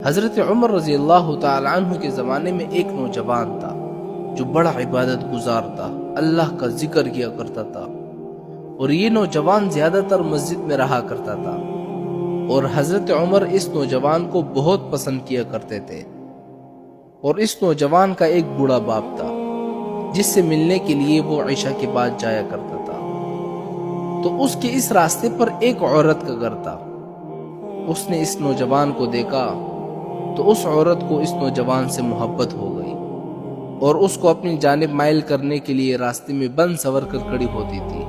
حضرت عمر رضی اللہ تعالی عنہ کے زمانے میں ایک نوجوان تھا جو بڑا عبادت گزار تھا، اللہ کا ذکر کیا کرتا تھا، اور یہ نوجوان زیادہ تر مسجد میں رہا کرتا تھا، اور حضرت عمر اس نوجوان کو بہت پسند کیا کرتے تھے۔ اور اس نوجوان کا ایک بوڑھا باپ تھا جس سے ملنے کے لیے وہ عشاء کے بعد جایا کرتا تھا۔ تو اس کے اس راستے پر ایک عورت کا گھر تھا۔ اس نے اس نوجوان کو دیکھا تو اس عورت کو اس نوجوان سے محبت ہو گئی اور اس کو اپنی جانب مائل کرنے کے لیے راستے میں بن سور کر کھڑی ہوتی تھی۔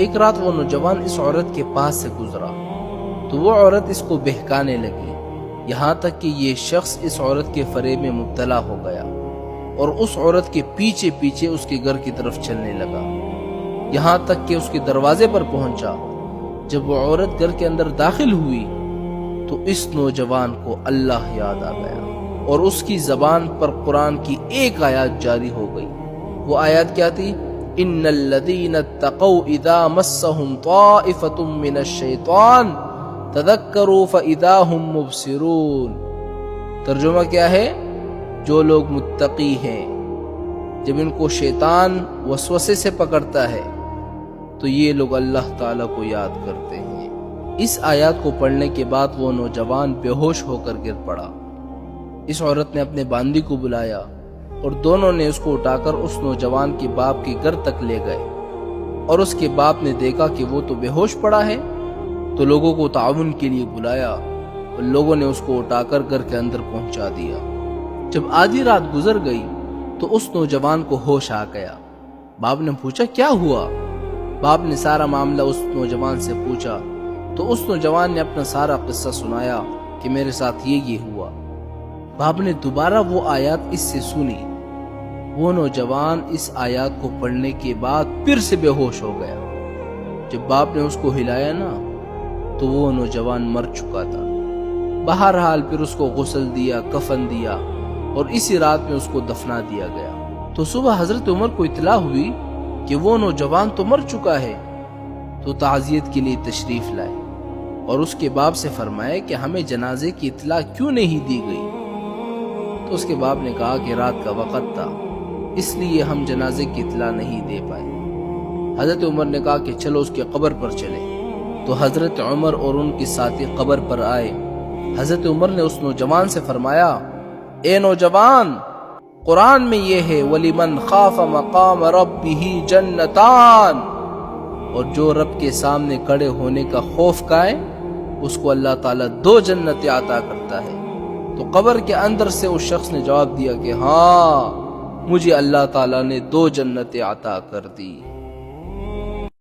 ایک رات وہ نوجوان اس عورت کے پاس سے گزرا تو وہ عورت اس کو بہکانے لگی، یہاں تک کہ یہ شخص اس عورت کے فریب میں مبتلا ہو گیا اور اس عورت کے پیچھے پیچھے اس کے گھر کی طرف چلنے لگا، یہاں تک کہ اس کے دروازے پر پہنچا۔ جب وہ عورت گھر کے اندر داخل ہوئی تو اس نوجوان کو اللہ یاد آ گیا اور اس کی زبان پر قرآن کی ایک آیات جاری ہو گئی۔ وہ آیات کیا تھی؟ ان الذین اتقوا اذا مسهم طائفة من الشیطان تذکروا فاذا هم مبصرون۔ ترجمہ کیا ہے؟ جو لوگ متقی ہیں جب ان کو شیطان وسوسے سے پکڑتا ہے تو یہ لوگ اللہ تعالیٰ کو یاد کرتے ہیں۔ اس آیات کو پڑھنے کے بعد وہ نوجوان بے ہوش ہو کر گر پڑا۔ اس عورت نے اپنے باندی کو بلایا اور دونوں نے اس کو اٹھا کر اس نوجوان کے باپ کے گھر تک لے گئے، اور اس کے باپ نے دیکھا کہ وہ تو بے ہوش پڑا ہے تو لوگوں کو تعاون کے لیے بلایا اور لوگوں نے اس کو اٹھا کر گھر کے اندر پہنچا دیا۔ جب آدھی رات گزر گئی تو اس نوجوان کو ہوش آ گیا۔ باپ نے پوچھا کیا ہوا؟ باپ نے سارا معاملہ اس نوجوان سے پوچھا تو اس نوجوان نے اپنا سارا قصہ سنایا کہ میرے ساتھ یہ ہوا۔ باپ نے دوبارہ وہ آیات اس سے سنی۔ وہ نوجوان اس آیات کو پڑھنے کے بعد پھر سے بے ہوش ہو گیا۔ جب باپ نے اس کو ہلایا نا تو وہ نوجوان مر چکا تھا۔ بہرحال پھر اس کو غسل دیا، کفن دیا اور اسی رات میں اس کو دفنا دیا گیا۔ تو صبح حضرت عمر کو اطلاع ہوئی کہ وہ نوجوان تو مر چکا ہے، تو تعزیت کے لیے تشریف لائے اور اس کے باپ سے فرمایا کہ ہمیں جنازے کی اطلاع کیوں نہیں دی گئی؟ تو اس کے باپ نے کہا کہ رات کا وقت تھا اس لیے ہم جنازے کی اطلاع نہیں دے پائے۔ حضرت عمر نے کہا کہ چلو اس کے قبر پر چلے، تو حضرت عمر اور ان کے ساتھی قبر پر آئے۔ حضرت عمر نے اس نوجوان سے فرمایا اے نوجوان، قرآن میں یہ ہے وَلِمَنْ خَافَ مَقَامَ رَبِّهِ جَنَّتَانِ، اور جو رب کے سامنے کھڑے ہونے کا خوف کھائے اس کو اللہ تعالیٰ 2 جنتیں عطا کرتا ہے۔ تو قبر کے اندر سے اس شخص نے جواب دیا کہ ہاں، مجھے اللہ تعالیٰ نے 2 جنتیں عطا کر دی۔